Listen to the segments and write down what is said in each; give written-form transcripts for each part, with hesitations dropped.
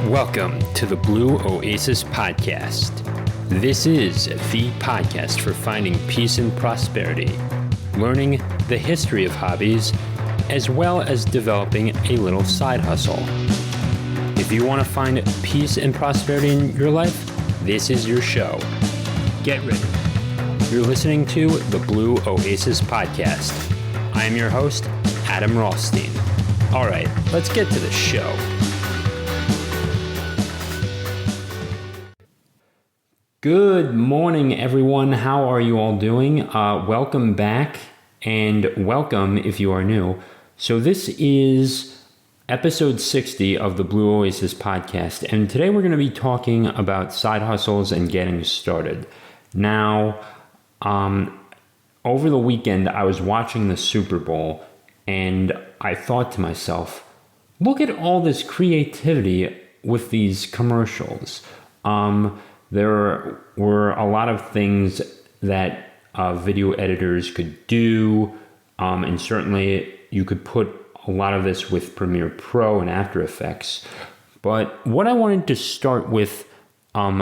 Welcome to the Blue Oasis Podcast. This is the podcast for finding peace and prosperity, learning the history of hobbies, as well as developing a little side hustle. If you want to find peace and prosperity in your life, this is your show. Get ready. You're listening to the Blue Oasis Podcast. I am your host, Adam Rothstein. All right, let's get to the show. Good morning, everyone. How are you all doing? Welcome back, and welcome if you are new. So this is episode 60 of the Blue Oasis Podcast, and today we're going to be talking about side hustles and getting started. Now, over the weekend, I was watching the Super Bowl, and I thought to myself, look at all this creativity with these commercials. There were a lot of things that video editors could do, and certainly you could put a lot of this with Premiere Pro and After Effects. But what I wanted to start with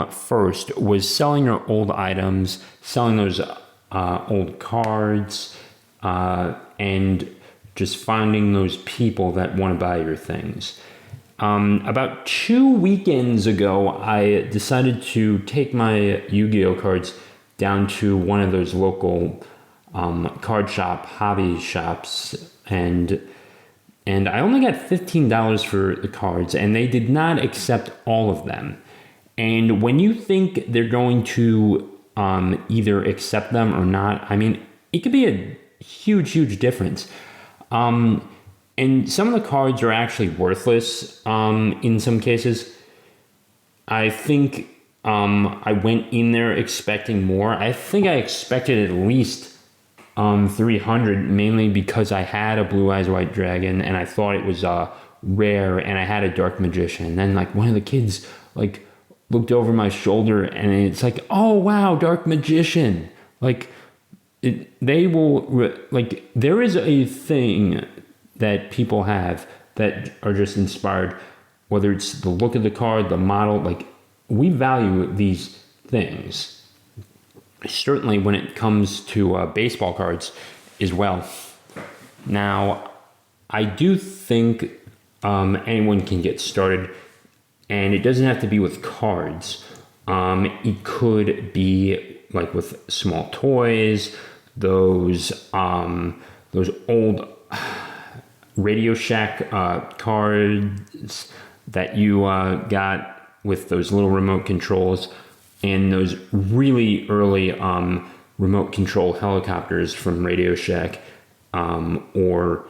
first was selling your old items, selling those old cards, and just finding those people that want to buy your things. About 2 weekends ago, I decided to take my Yu-Gi-Oh cards down to one of those local card shop, hobby shops, and I only got $15 for the cards, and they did not accept all of them. And when you think they're going to either accept them or not, I mean, it could be a huge difference. And some of the cards are actually worthless in some cases. I think I went in there expecting more. I think I expected at least 300, mainly because I had a Blue Eyes White Dragon and I thought it was rare, and I had a Dark Magician. And then one of the kids looked over my shoulder and it's like, oh wow, Dark Magician. There is a thing that people have that are just inspired, whether it's the look of the card, the model. We value these things. Certainly when it comes to baseball cards as well. Now, I do think anyone can get started, and it doesn't have to be with cards. It could be with small toys, those old Radio Shack cards that you got with those little remote controls, and those really early remote control helicopters from Radio Shack, or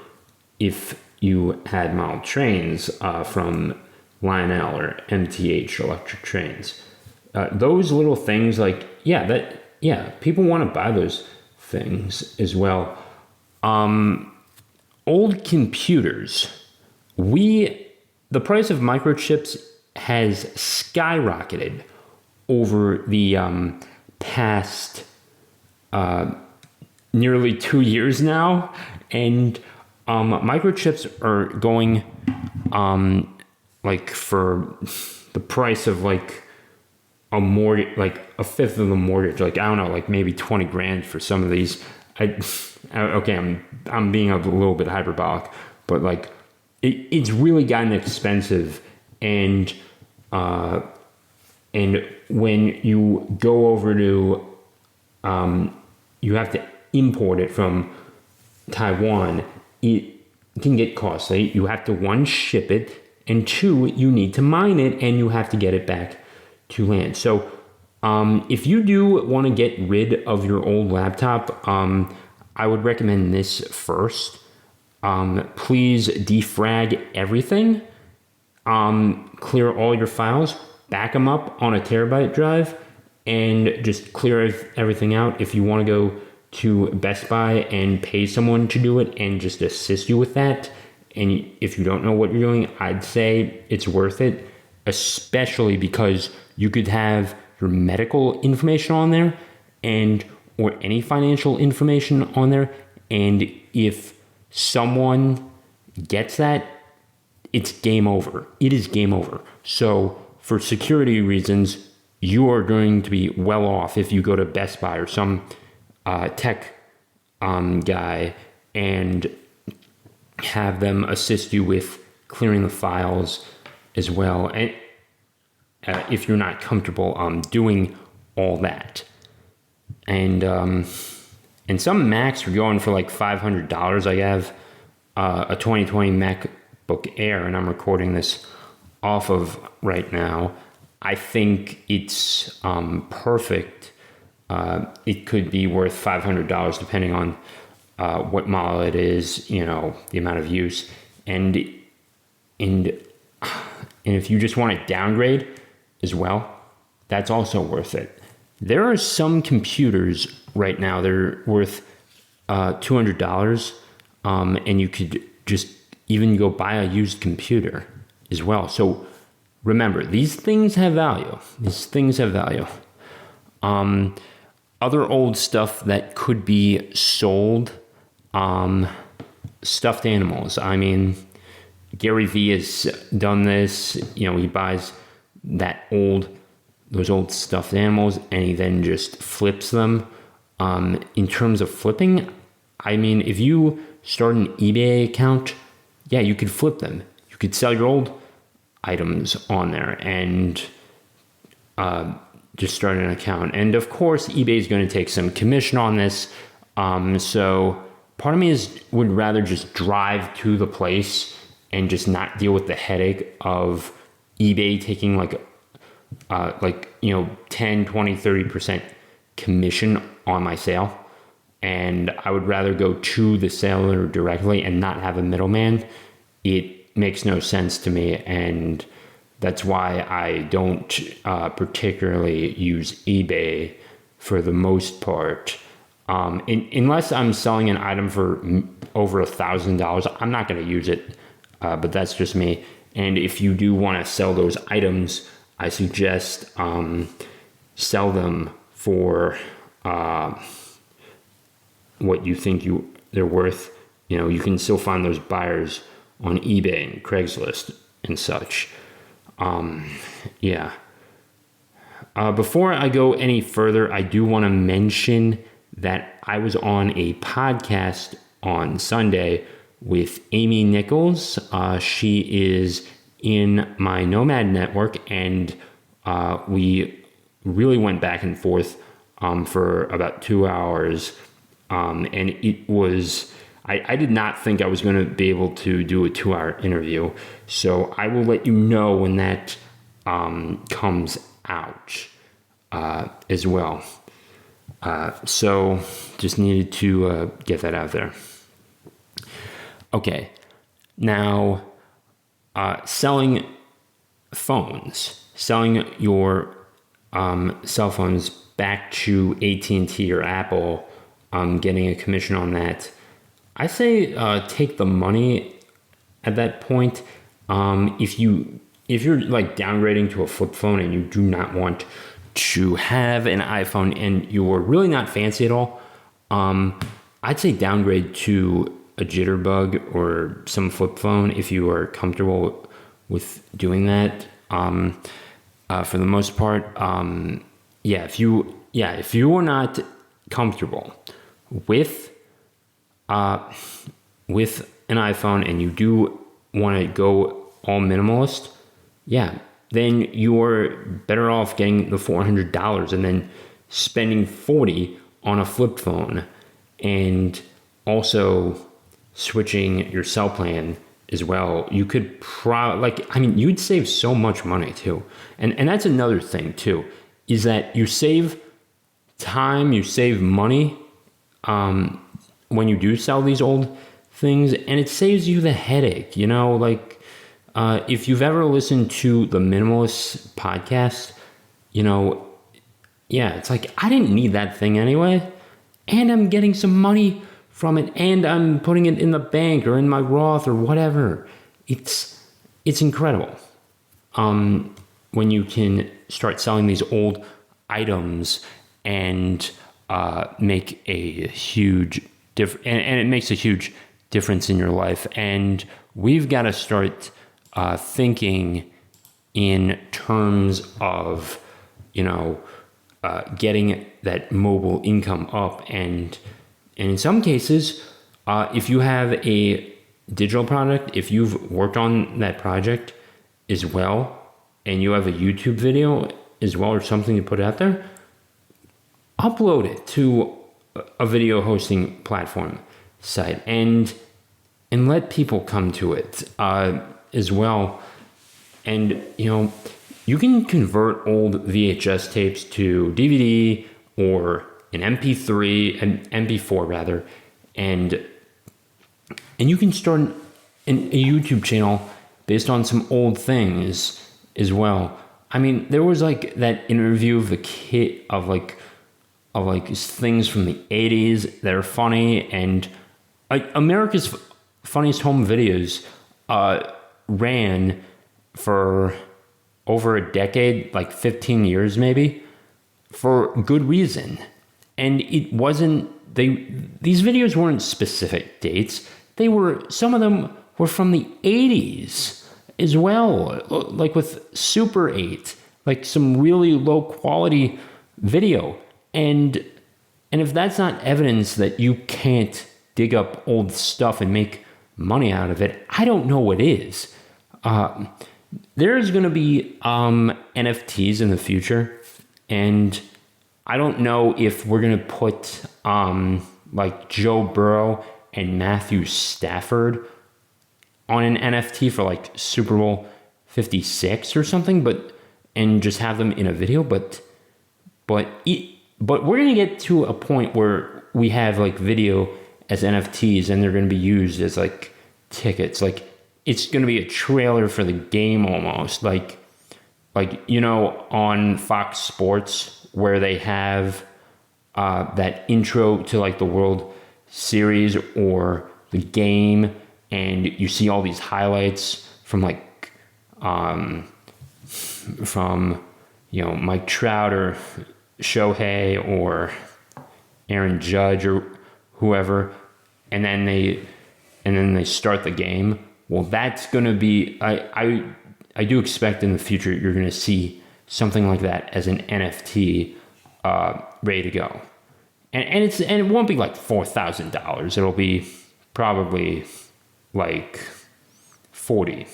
if you had model trains from Lionel or MTH Electric Trains. Those little things, people want to buy those things as well. Old computers. The price of microchips has skyrocketed over the past nearly 2 years now, and microchips are going for the price of a mortgage, a fifth of the mortgage. I don't know, maybe 20 grand for some of these. I'm being a little bit hyperbolic, but it's really gotten expensive, and when you go over to you have to import it from Taiwan, it can get costly. You have to, 1, ship it, and 2, you need to mine it, and you have to get it back to land. So if you do want to get rid of your old laptop, I would recommend this first. Please defrag everything, clear all your files, back them up on a terabyte drive, and just clear everything out. If you want to go to Best Buy and pay someone to do it and just assist you with that, and if you don't know what you're doing, I'd say it's worth it, especially because you could have your medical information on there or any financial information on there, and if someone gets that, it's game over. It is game over. So for security reasons, you are going to be well off if you go to Best Buy or some tech guy and have them assist you with clearing the files as well. And if you're not comfortable doing all that. And some Macs are going for like $500. I have a 2020 MacBook Air, and I'm recording this off of right now. I think it's perfect. It could be worth $500 depending on what model it is, the amount of use. And if you just want to downgrade as well, that's also worth it. There are some computers right now that are worth $200, and you could just even go buy a used computer as well. So remember, these things have value. Other old stuff that could be sold, stuffed animals. I mean, Gary Vee has done this. He buys those old stuffed animals, and he then just flips them. In terms of flipping, I mean, if you start an eBay account, yeah, you could flip them. You could sell your old items on there and just start an account. And of course, eBay is going to take some commission on this. So part of me would rather just drive to the place and just not deal with the headache of eBay taking like 10, 20, 30% commission on my sale. And I would rather go to the seller directly and not have a middleman. It makes no sense to me, and that's why I don't particularly use eBay for the most part. Unless I'm selling an item for over $1,000, I'm not going to use it, but that's just me. And if you do want to sell those items, I suggest sell them for what you think they're worth. You can still find those buyers on eBay and Craigslist and such. Before I go any further, I do want to mention that I was on a podcast on Sunday with Amy Nichols. She is in my Nomad network, and we really went back and forth for about 2 hours. And it was, I did not think I was going to be able to do a 2-hour interview. So I will let you know when that comes out as well. So just needed to get that out there. Okay. Now, selling your cell phones back to AT&T or Apple, getting a commission on that. I say take the money at that point. If you're like downgrading to a flip phone and you do not want to have an iPhone and you're really not fancy at all, I'd say downgrade to a Jitterbug or some flip phone if you are comfortable with doing that. For the most part, if you are not comfortable with an iPhone and you do want to go all minimalist, then you're better off getting the $400 and then spending $40 on a flip phone, and also switching your cell plan as well. You could you'd save so much money too. And that's another thing too, is that you save time, you save money when you do sell these old things, and it saves you the headache. If you've ever listened to the Minimalist podcast, it's like, I didn't need that thing anyway, and I'm getting some money from it, and I'm putting it in the bank or in my Roth or whatever. It's incredible when you can start selling these old items and make a huge and it makes a huge difference in your life. And we've got to start thinking in terms of, getting that mobile income up. And in some cases, if you have a digital product, if you've worked on that project as well, and you have a YouTube video as well or something to put out there, upload it to a video hosting platform site and let people come to it as well. And, you can convert old VHS tapes to DVD or an MP3, an MP4 rather, and you can start a YouTube channel based on some old things as well. I mean, there was like that interview of the kid of things from the 80s that are funny, and America's Funniest Home Videos ran for over a decade, like 15 years maybe, for good reason. And it wasn't, these videos weren't specific dates. Some of them were from the 80s as well, like with Super 8, like some really low quality video. And if that's not evidence that you can't dig up old stuff and make money out of it, I don't know what is. There's going to be NFTs in the future, and I don't know if we're going to put like Joe Burrow and Matthew Stafford on an NFT for like Super Bowl 56 or something, and just have them in a video. But we're going to get to a point where we have like video as NFTs, and they're going to be used as like tickets. Like it's going to be a trailer for the game almost, like on Fox Sports where they have that intro to like the World Series or the game, and you see all these highlights from Mike Trout or Shohei or Aaron Judge or whoever, and then they start the game. Well, that's going to be, I do expect in the future you're going to see something like that as an NFT ready to go. And it won't be like $4,000. It'll be probably like 40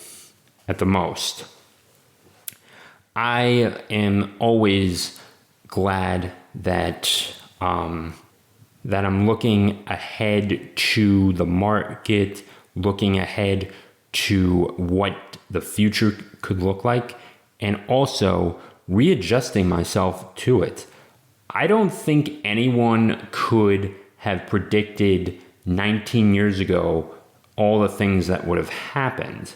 at the most. I am always glad that I'm looking ahead to the market, looking ahead to what the future could look like, and also readjusting myself to it. I don't think anyone could have predicted 19 years ago all the things that would have happened.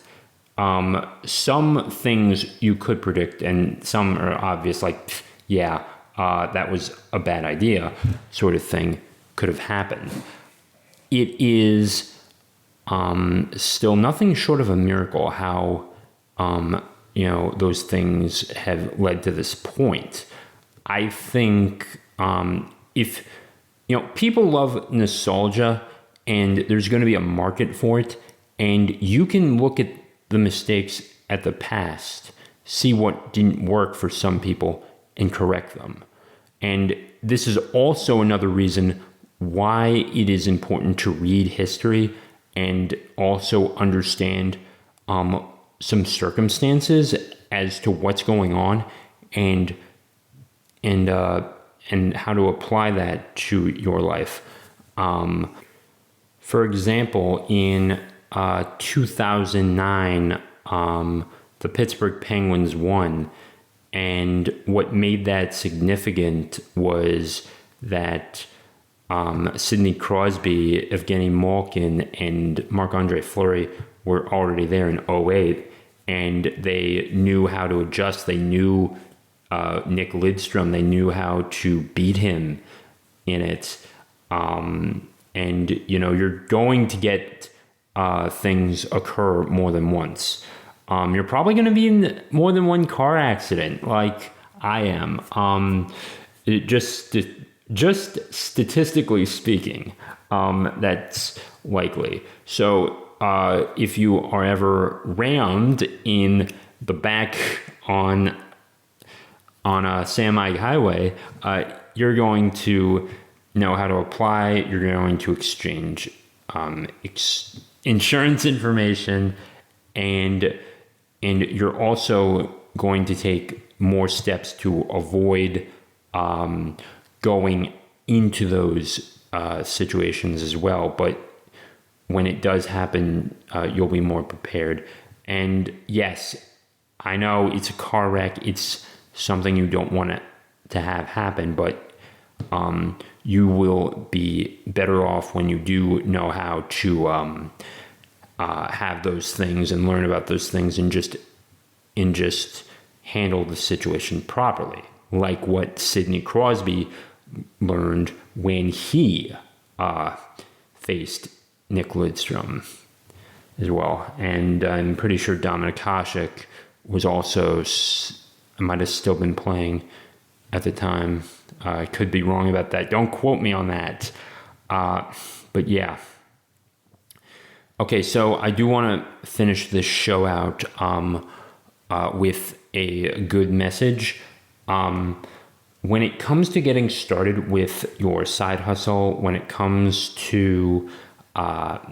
Some things you could predict, and some are obvious, like, that was a bad idea, sort of thing could have happened. It is still nothing short of a miracle how those things have led to this point. I think if people love nostalgia, and there's going to be a market for it, and you can look at the mistakes at the past, see what didn't work for some people, and correct them. And this is also another reason why it is important to read history and also understand some circumstances as to what's going on, and how to apply that to your life. For example, in 2009, the Pittsburgh Penguins won, and what made that significant was that Sidney Crosby, Evgeny Malkin, and Marc-Andre Fleury were already there in 2008, and they knew how to adjust. They knew Nick Lidstrom. They knew how to beat him in it. And, you're going to get things occur more than once. You're probably going to be in more than one car accident, like I am. Just statistically speaking, that's likely. So if you are ever rammed in the back on a Sam Ike highway, you're going to know how to apply. You're going to exchange insurance information, and you're also going to take more steps to avoid going into those situations as well. But when it does happen, you'll be more prepared. And yes, I know it's a car wreck. It's something you don't want to have happen, but you will be better off when you do know how to have those things and learn about those things and just handle the situation properly, like what Sidney Crosby learned when he faced Nick Lidstrom as well. And I'm pretty sure Dominik Hasek was also, might have still been playing at the time. I could be wrong about that. Don't quote me on that. But yeah. Okay, so I do want to finish this show out with a good message. When it comes to getting started with your side hustle, when it comes to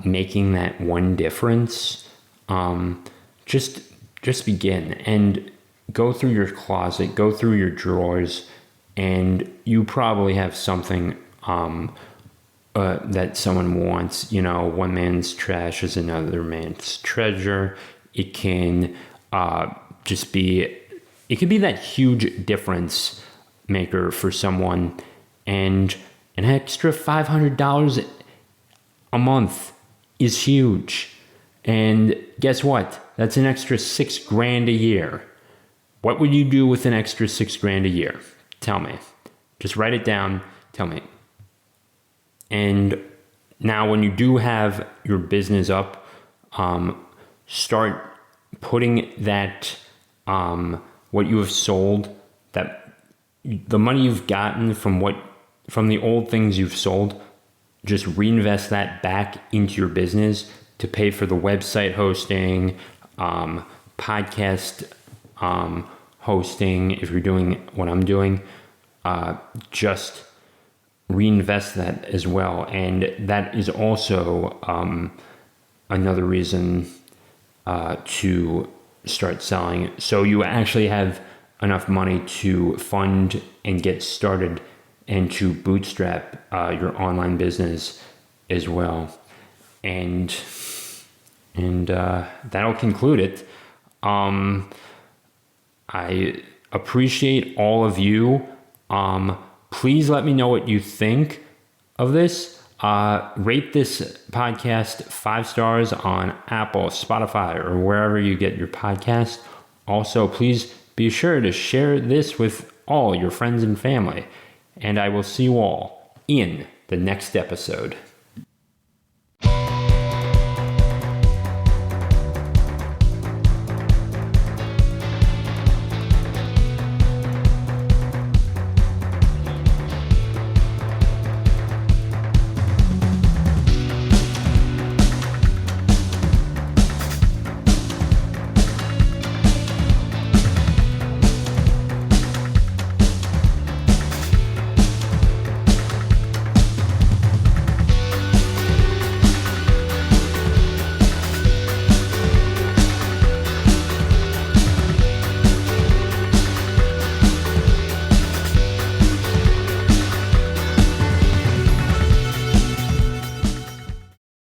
making that one difference, just begin and go through your closet, go through your drawers, and you probably have something that someone wants. You know, one man's trash is another man's treasure. It can it could be that huge difference maker for someone, and an extra $500 a month is huge. And guess what? That's an extra $6,000 a year. What would you do with an extra $6,000 a year? Tell me. Just write it down. Tell me. And now when you do have your business up, start putting that, what you have sold, that the money you've gotten from the old things you've sold, just reinvest that back into your business to pay for the website hosting, podcast hosting. If you're doing what I'm doing, just reinvest that as well. And that is also another reason to start selling. So you actually have enough money to fund and get started and to bootstrap your online business as well. And that'll conclude it. I appreciate all of you. Please let me know what you think of this. Rate this podcast 5 stars on Apple, Spotify, or wherever you get your podcast. Also, please be sure to share this with all your friends and family. And I will see you all in the next episode.